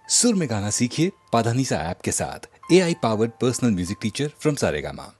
सुर में गाना सीखिए पाधानीसा ऐप के साथ। AI powered personal music teacher from Saregama.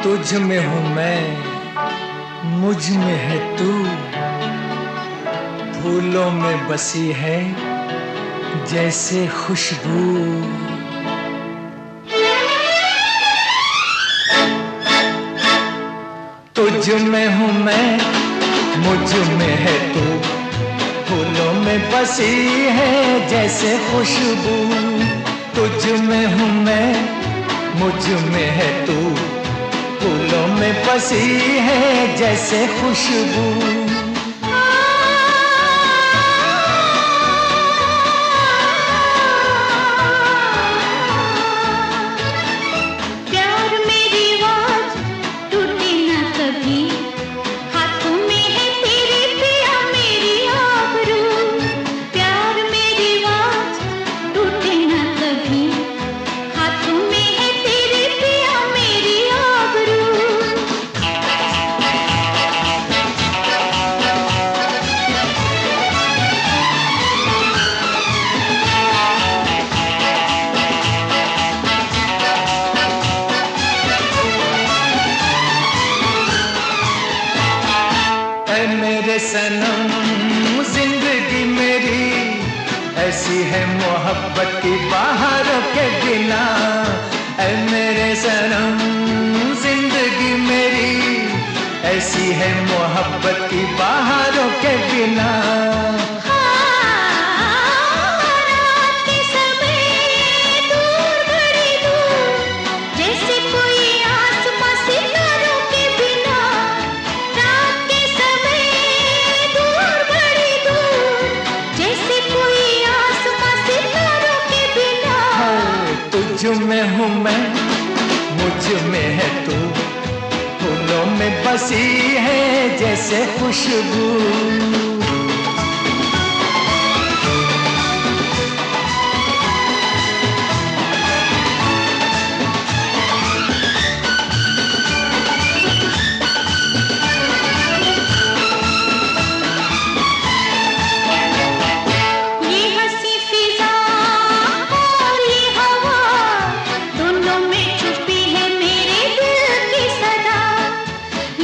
तुझ में हूँ मैं, मुझ में है तू, फूलों में बसी है जैसे खुशबू। तुझ में हूँ मैं, मुझ में है तू, फूलों में बसी है जैसे खुशबू। तुझ में हूँ मैं, मुझ में है तू, फूलों में बसी है जैसे खुशबू। प्यार मेरी आवाज टूटे ना कभी, हाथों में है तेरे पिया मेरी आबरू। प्यार मेरी आवाज टूटे ना कभी, हाथों में है तेरे पिया मेरी आबरू। ऐ मेरे सनम जिंदगी मेरी, ऐसी है मोहब्बत की बहारों के बिना। ऐ मेरे सनम जिंदगी मेरी, ऐसी है मोहब्बत की बहारों के बिना। रात के समय दूर बड़ी दूर, जैसे कोई आसमां सितारों के बिना। रात के समय दूर बड़ी दूर, जैसे कोई आसमां सितारों के बिना। तुझ में हूँ मैं, मुझ में है तू, फूलों में बसी है जैसे खुशबू। ये हंसी फिजा और ये हवा, दोनों में छुपी है मेरे दिल की सदा।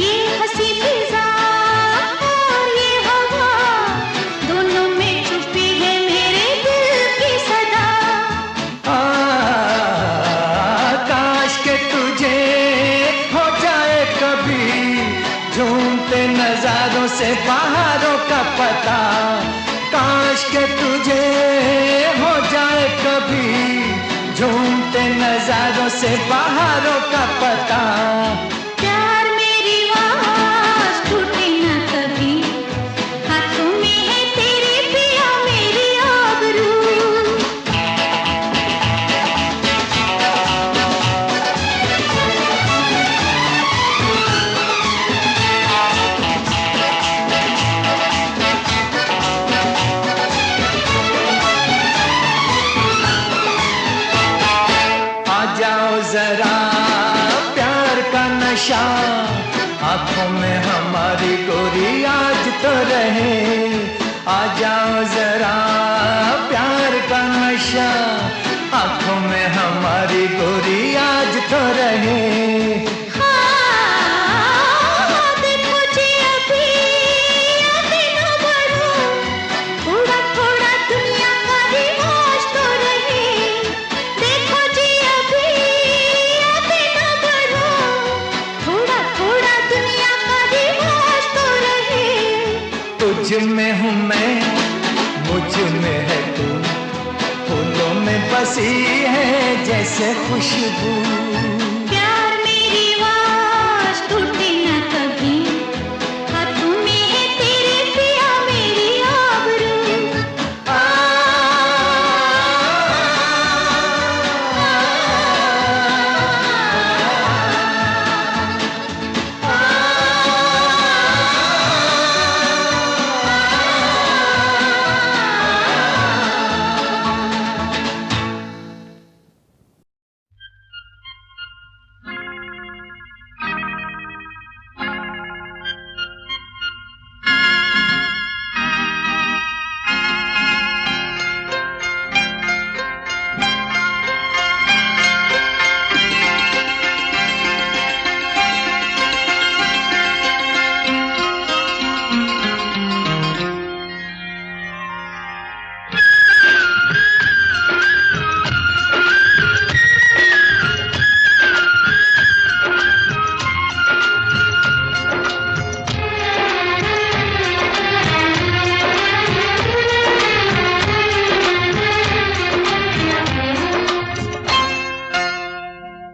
ये हंसी फिजा और ये हवा, दोनों में छुपी है मेरे दिल की सदा। काश के तुझे हो जाए कभी झूमते नजारों से बहारों का पता। काश के तुझे हो जाए कभी झूमते नजारों से बहारों का पता। प्यार मेरी आवाज टूटे ना कभी, हाथों में है तेरे पिया मेरी आबरू। आ जाओ जरा प्यार का नशा, आंखों में हमारी गोरी आज तो रहे। आ जाओ जरा प्यार का नशा, आंखों में हमारी गोरी आज तो रहे। देखो जी अभी न बढ़ो, थोड़ा थोड़ा दुनिया का रिवाज तो रहे। देखो जी अभी न बढ़ो, थोड़ा थोड़ा दुनिया का रिवाज तो रहे। तुझ में हूँ मैं, मुझ में है तू, फूलों में बसी है जैसे जैसे खुशबू। प्यार मेरी आवाज टूटे न कभी, हाथों में है तेरे पिया मेरी आबरू।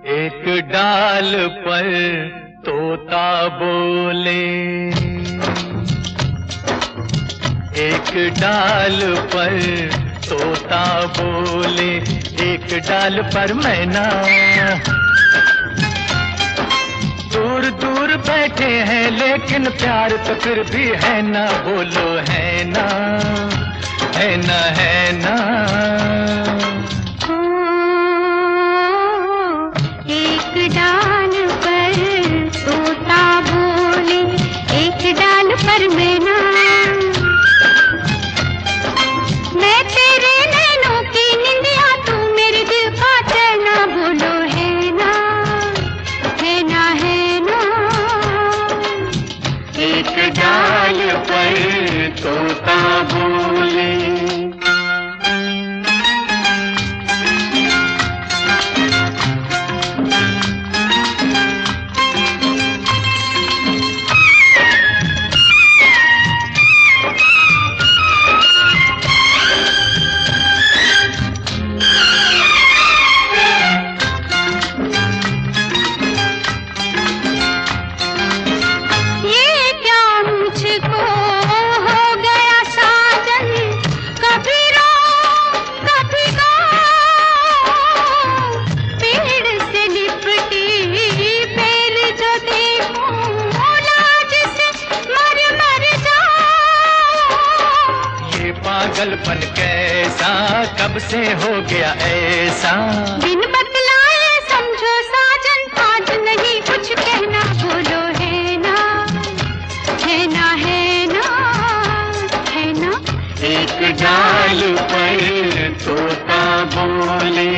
एक डाल पर तोता बोले, एक डाल पर तोता बोले, एक डाल पर मैना। दूर दूर बैठे हैं लेकिन प्यार तो फिर भी है ना, बोलो है ना, है ना, है ना। एक डाल पर तोता बोले, एक डाल पर मैना। मैं तेरे नैनों की निंदिया, तू मेरे दिल का चैना, बोलो है ना, है ना, है ना। एक डाल पर तोता बोले। ये क्या मुझको हो गया साजन, कभी रो कभी गा, पेड़ से लिपटी बेल जो देखूं लाज से मर मर जाऊं। ये पागलपन कैसा, कब से हो गया ऐसा। बिन बतलाए समझो साजन, आज नहीं कुछ कहना, बोलो है ना, है ना, है ना, है ना। एक डाल पर तोता बोले।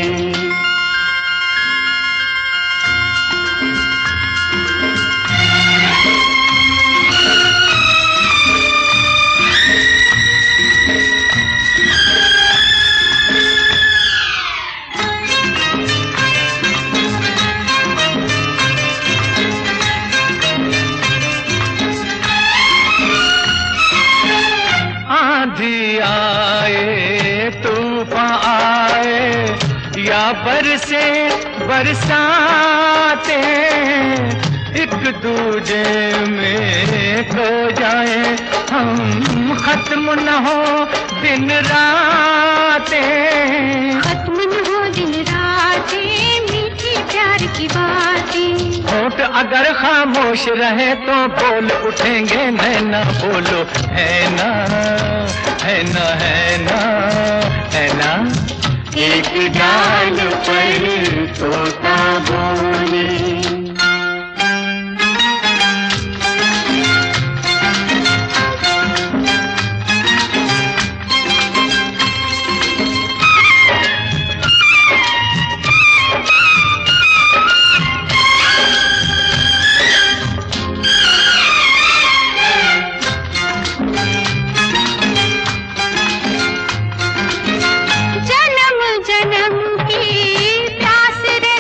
आंधी आए तूफान आए या बरसे बरसाते, एक दूजे में खो जाए हम, खत्म न हो दिन रातें। खत्म न हो दिन रातें, मीठी प्यार की बातें। होठ अगर खामोश रहे तो बोल उठेंगे नैना, बोलो है ना, है ना, है ना, है ना। एक डाल पर तोता बोले। जन्म जन्म की प्यास रे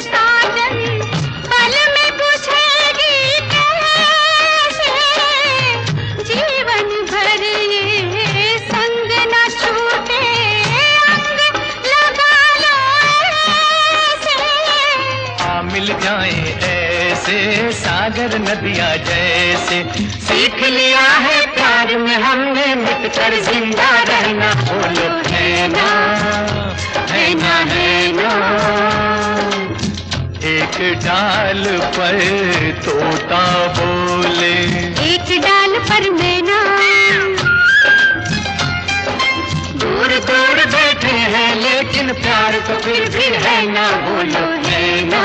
मिल जाएं ऐसे सागर नदियाँ जैसे। सीख लिया है प्यार में हमने मिटकर जिंदा रहना। बोलो है ना, है ना, है ना। एक डाल पर तोता बोले, एक डाल पर मैना, दूर दूर बैठे हैं लेकिन प्यार तो फिर भी है ना। बोलो है ना,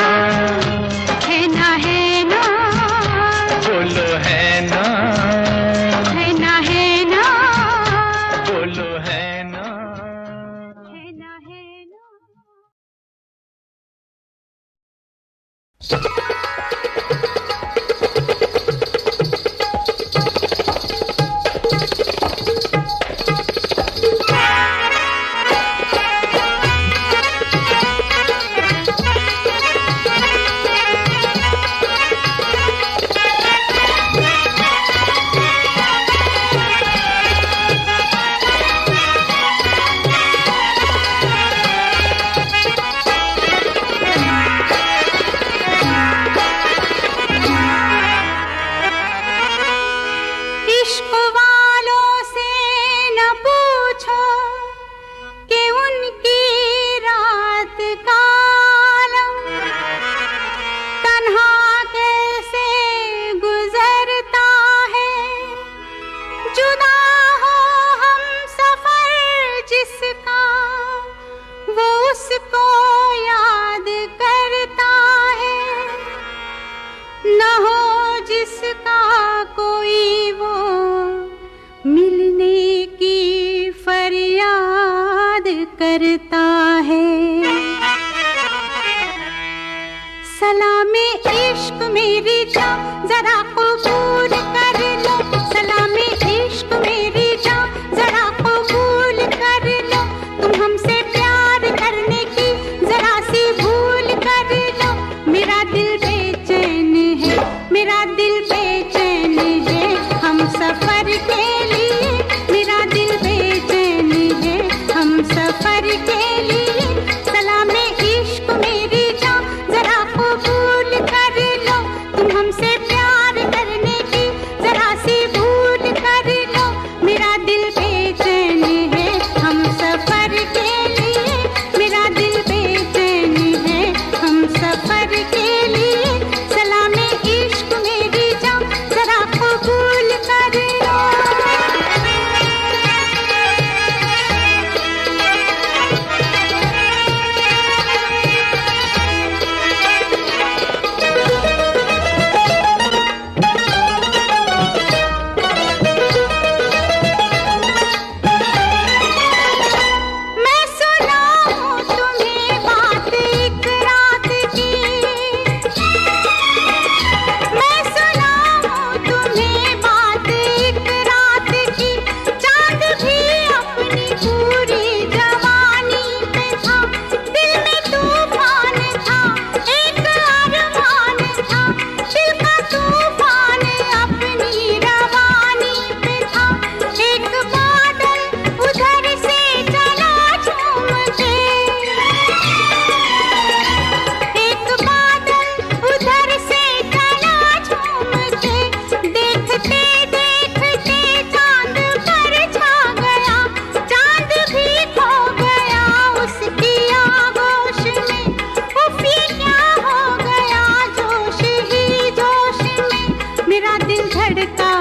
है ना, है ना, बोलो है ना, है ना, है ना, बोलो है ना। है ना, है ना। इश्क वालों से न पूछो कि उनकी रात का आलम तन्हा कैसे गुजरता है। जुदा हो हम सफर जिसका, वो उसको याद करता है। न हो जिसका कोई, वो मिलने की फरियाद करता है। सलामे इश्क मेरी जान जरा कबूल कर लो। सलामे इश्क मेरी जान जरा कबूल कर लो। तुम हमसे प्यार करने की जरा सी भूल कर लो। मेरा दिल बेचैन है, मेरा दिल बेचैन है हम सफर के लिए। मेरा दिल बेचैन है हम सफर के लिए। सलामे इश्क मेरी जान जरा कबूल कर लो। तुम हमसे प्यार करने की जरा सी भूल कर लो। मेरा दिल बेचैन है हम सफर के लिए। मेरा दिल बेचैन है हम सफर के लिए। सलामे इश्क मेरी जान जरा कबूल कर लो। मैं सुनाऊं तुम्हें बात एक रात की। मैं सुनाऊं तुम्हें बात एक रात की। चांद भी अपनी पूरी जवानी पे था। दिल में तूफान था, एक अरमान था। दिल का तूफान अपनी रवानी पे था। एक बादल उधर से चला झूम के। एक बादल उधर से चला झूम के। देखते देखते चांद पर छा गया। चांद भी खो गया उसकी आगोश में। उफ ये क्या हो गया जोश ही जोश में। मेरा दिल धड़का,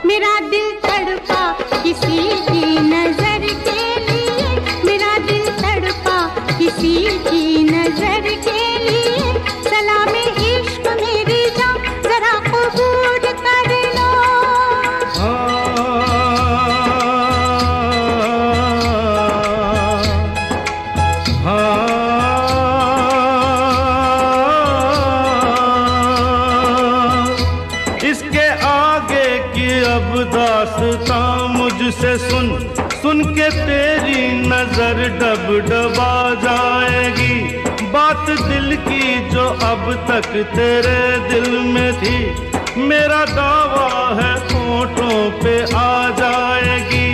मेरा दिल तड़पा किसी की नजर के लिए। मेरा दिल तड़पा किसी की नजर के लिए। सलामे इश्क मेरी जान जरा कबूल कर लो। इसके आगे की अब दास्तां मुझसे सुन। सुन के तेरी नजर डब डबा जाएगी। बात दिल की जो अब तक तेरे दिल में थी। मेरा दावा है होठों पे आ जाएगी।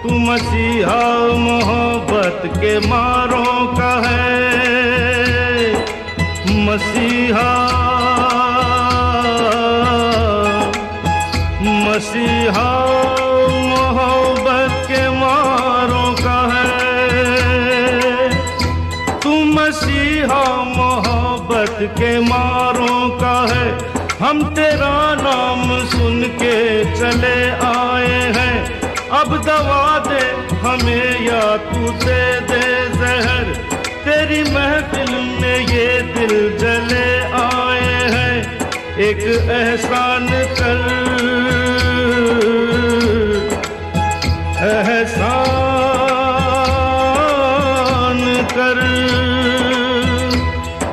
तू मसीहा मोहब्बत के मारों का है। मसीहा मसीहा मोहब्बत के मारों का है, तू मसीहा मोहब्बत के मारों का है। हम तेरा नाम सुन के चले आए हैं, अब दवा दे हमें या तू दे दे जहर। तेरी महफिल में ये दिल जले आए हैं, एक एहसान कर, एहसान कर,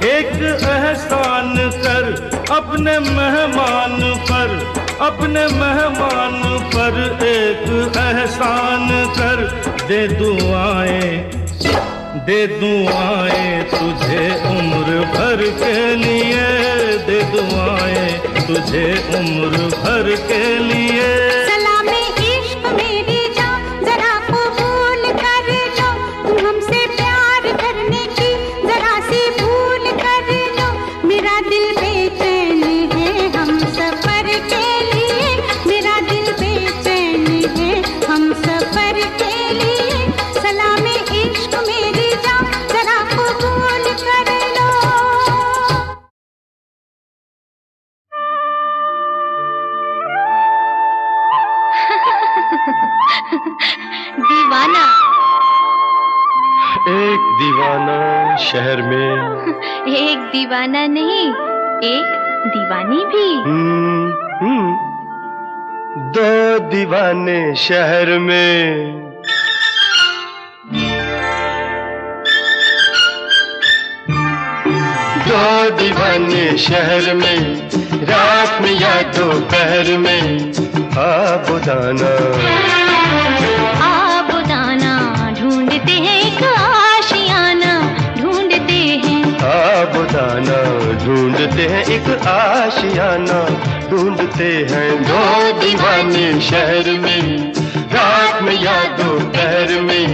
एक एहसान कर अपने मेहमान पर, अपने मेहमान पर एक एहसान कर। दे दुआएं तुझे उम्र भर के लिए, दे दुआएं तुझे उम्र भर के लिए। सलामे इश्क मेरी जान जरा कबूल कर लो, तुम हमसे प्यार करने की जरा सी भूल कर लो। मेरा दिल बेचैन है हम सफर के लिए, मेरा दिल बेचैन है हम सफर के लिए। सलामे इश्क मेरी जान जरा कबूल कर लो। दीवाना एक दीवाना शहर में, एक दीवाना नहीं, एक दीवानी भी। दो दीवाने शहर में। दो दीवाने शहर में, रात में या दोपहर में। आबुदाना आबुदाना ढूंढते हैं एक आशियाना, ढूंढते हैं। आबुदाना ढूंढते हैं एक आशियाना, ढूंढते हैं। दो दीवाने शहर में, रात में या दोपहर में।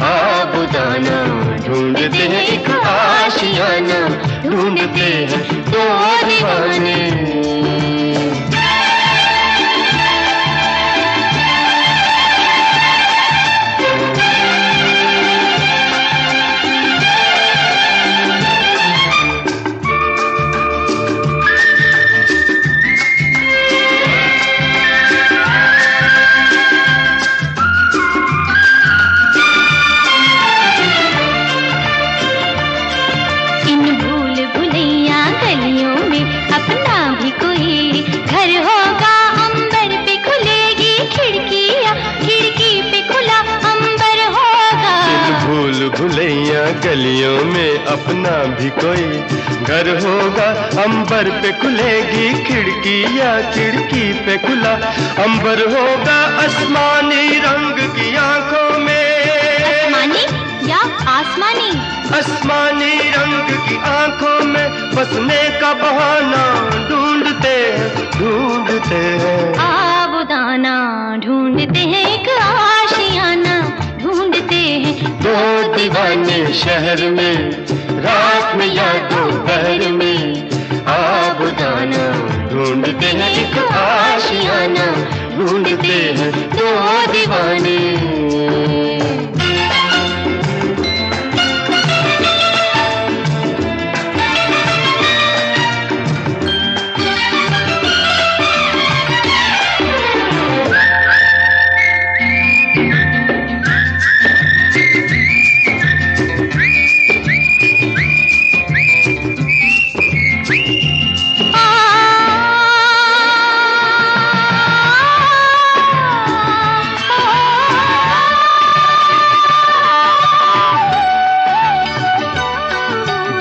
आबुदाना ढूंढते हैं एक आशियाना, ढूंढते हैं दो दीवाने। गलियों में अपना भी कोई घर होगा, अंबर पे खुलेगी खिड़की या खिड़की पे खुला अंबर होगा। आसमानी रंग की आंखों में, आसमानी या आसमानी, आसमानी रंग की आंखों में बसने का बहाना ढूंढते हैं। आबुदाना ढूंढते हैं एक आशियाना, ढूंढते हैं। दो दीवाने शहर में, रात में या दोपहर में। आबुदाना ढूंढते हैं एक आशियाना, ढूंढते हैं दो दीवाने।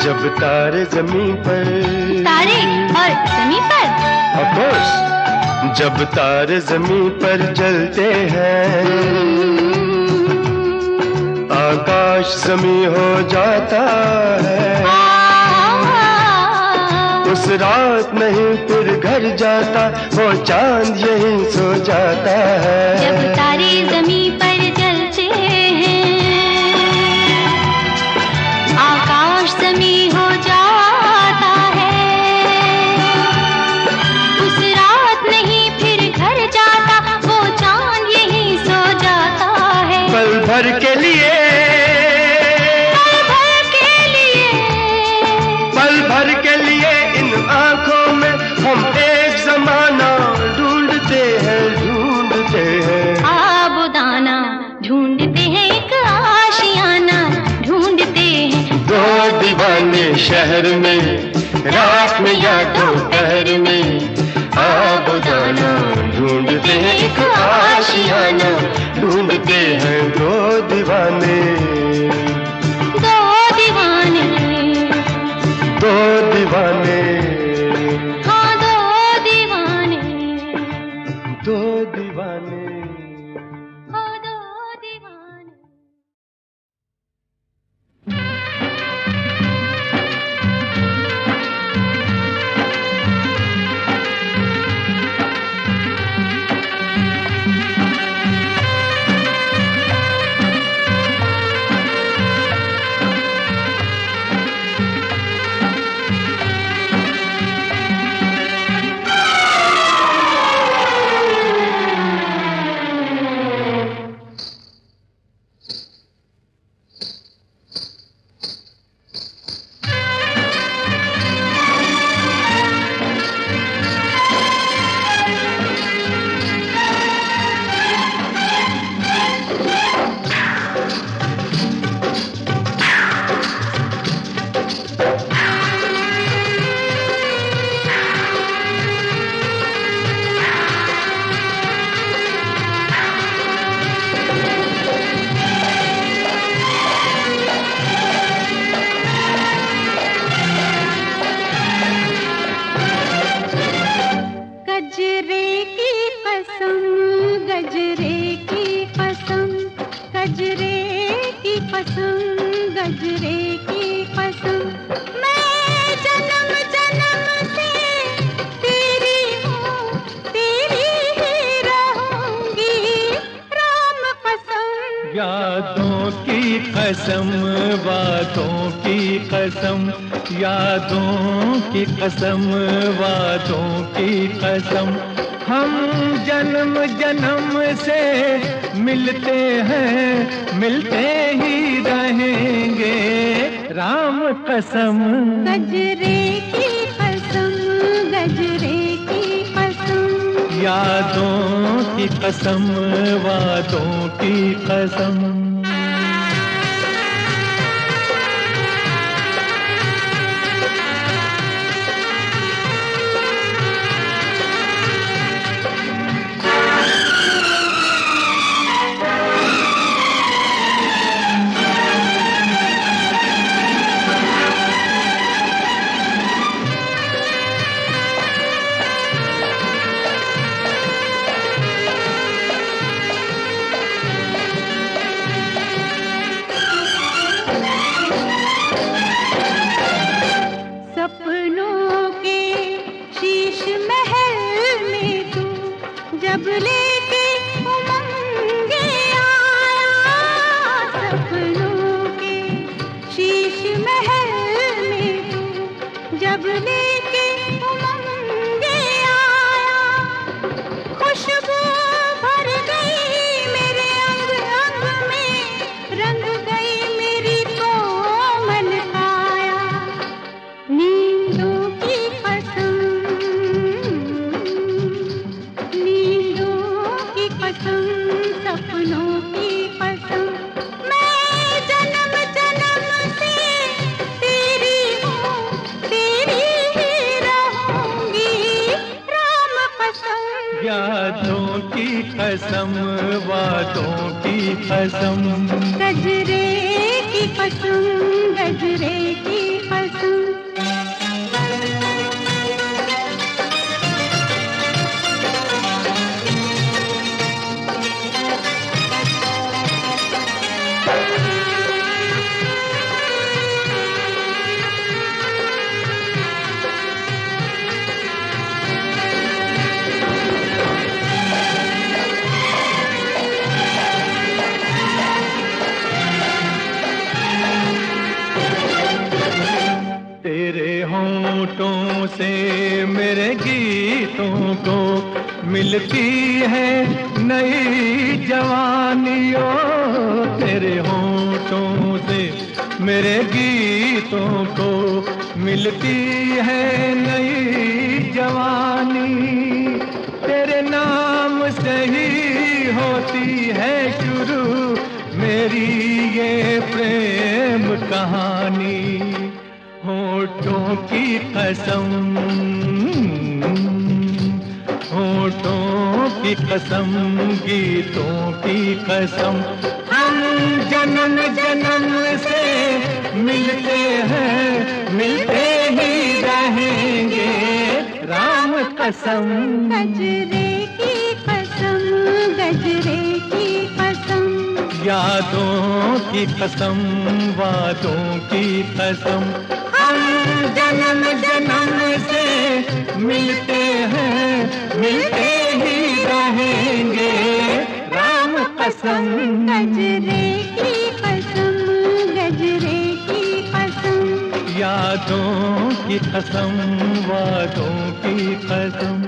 जब तारे जमीन पर, तारे और जमीन पर, ऑफ कोर्स, जब तारे जमीन पर जलते हैं, आकाश जमीन हो जाता है। उस रात नहीं फिर घर जाता, वो चांद यहीं सो जाता है। जब तारे जमीन पर जलते हैं, आकाश जमीन हो जाता भर के लिए इन आंखों में हम एक जमाना ढूंढते हैं आबुदाना ढूंढते हैं, एक आशियाना ढूंढते हैं। दो दीवाने शहर में, रात में या दोपहर में, आबुदाना ढूंढते हैं, एक आशियाना ढूंढते हैं। दो दीवाने, दो दीवाने, दो दीवाने, हाँ दो दीवाने, दो दीवाने। हाँ दो दीवाने। यादों की कसम, वादों की कसम, यादों की कसम, वादों की कसम, हम जन्म जन्म से मिलते हैं, मिलते ही रहेंगे, राम कसम। गजरे की कसम, गजरे की कसम, यादों की कसम, वादों की कसम। सपनों के शीश महल में तू जब लेके उमंगे आया, सपनों के शीश महल में तू जब लेके उमंगे आया, खुशबू भर गई मेरे अंग अंग में, रंग गई मेरी कोमल काया। नींदों की कसम, नींदों की कसम, सपनों की कसम, मैं जन्म जन्म से तेरी हूँ, तेरी ही रहूंगी, राम कसम। यादों की कसम, वादों की कसम, गजरे की कसम, गजरे की कसम। तेरे होंठों से मेरे गीतों को मिलती है नई जवानियों, तेरे होंठों से मेरे गीतों को मिलती है नई जवानी। तेरे नाम से ही होती है शुरू मेरी ये प्रेम कहानी। होठों की कसम, होठों की कसम, गीतों की कसम, हम जन्म जन्म से मिलते हैं, मिलते ही रहेंगे, राम कसम। गजरे की कसम, गजरे की कसम, यादों की कसम, वादों की कसम, हम जन्म जन्म से मिलते हैं, मिलते ही रहेंगे, राम कसम। गजरे की कसम, गजरे की कसम, यादों की कसम, वादों की कसम।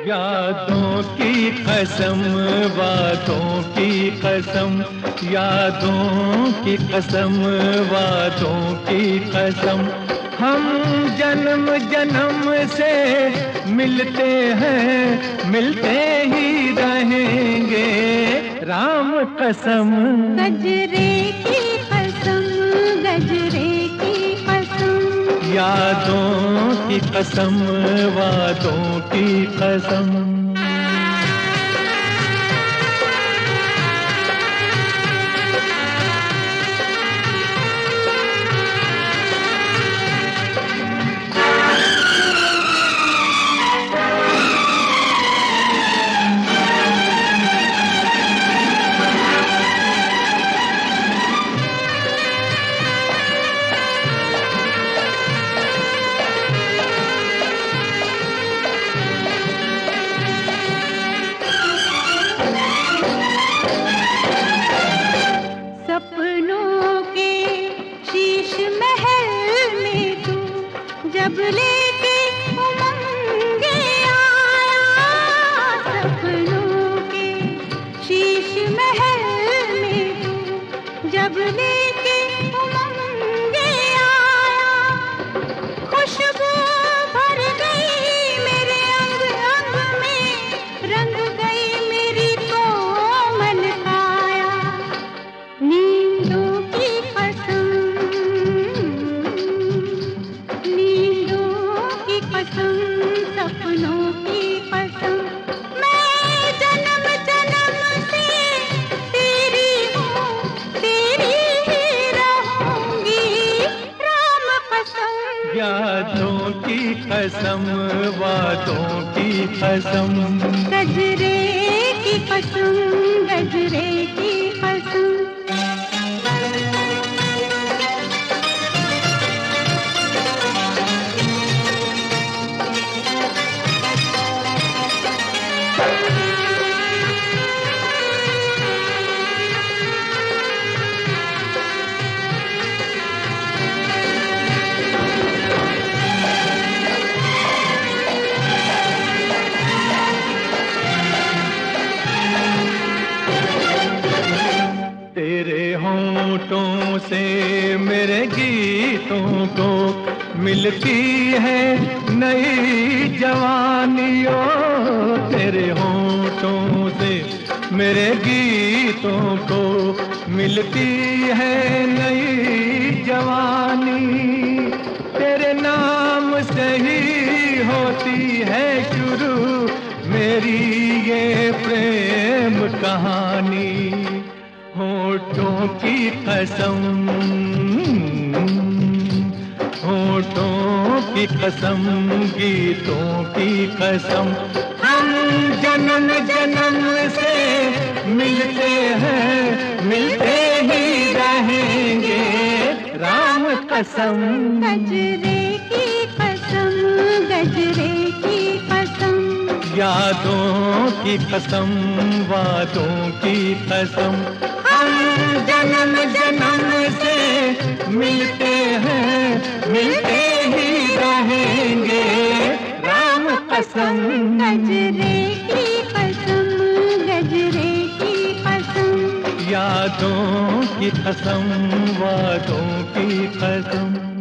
यादों की कसम, वादों की कसम, यादों की कसम, वादों की कसम, हम जन्म जन्म से मिलते हैं, मिलते ही रहेंगे, राम कसम। गजरे की कसम, गजरे की कसम, यादों की कसम, वादों की कसम। सपनों के शीश महल में तू जब लेके उमंगे आया, सपनों के शीश महल में तू जब लेके उमंगे आया, खुशबू भर गई मेरे अंग अंग में, रंग गई मेरी कोमल काया। नींदों की कसम, नींदों की कसम, सपनों की कसम, मैं जन्म जन्म से तेरी हूँ, तेरी ही रहूंगी, राम कसम। यादों की कसम, वादों की कसम, गजरे की कसम, गजरे की कसम। तेरे होंठों से मेरे गीतों को मिलती है नई जवानियों। तेरे होंठों से मेरे गीतों को मिलती है नई जवानी। तेरे नाम से ही होती है शुरू मेरी ये प्रेम कहानी। होठों की कसम, होठों की कसम, गीतों की कसम। हम जन्म जन्म से मिलते हैं, मिलते ही रहेंगे, राम कसम। गजरे की कसम, गजरे की कसम। यादों की कसम, वादों की कसम। हम जन्म जन्म से मिलते हैं, मिलते ही रहेंगे, राम कसम। गजरे की कसम, गजरे की कसम। यादों की कसम, वादों की कसम।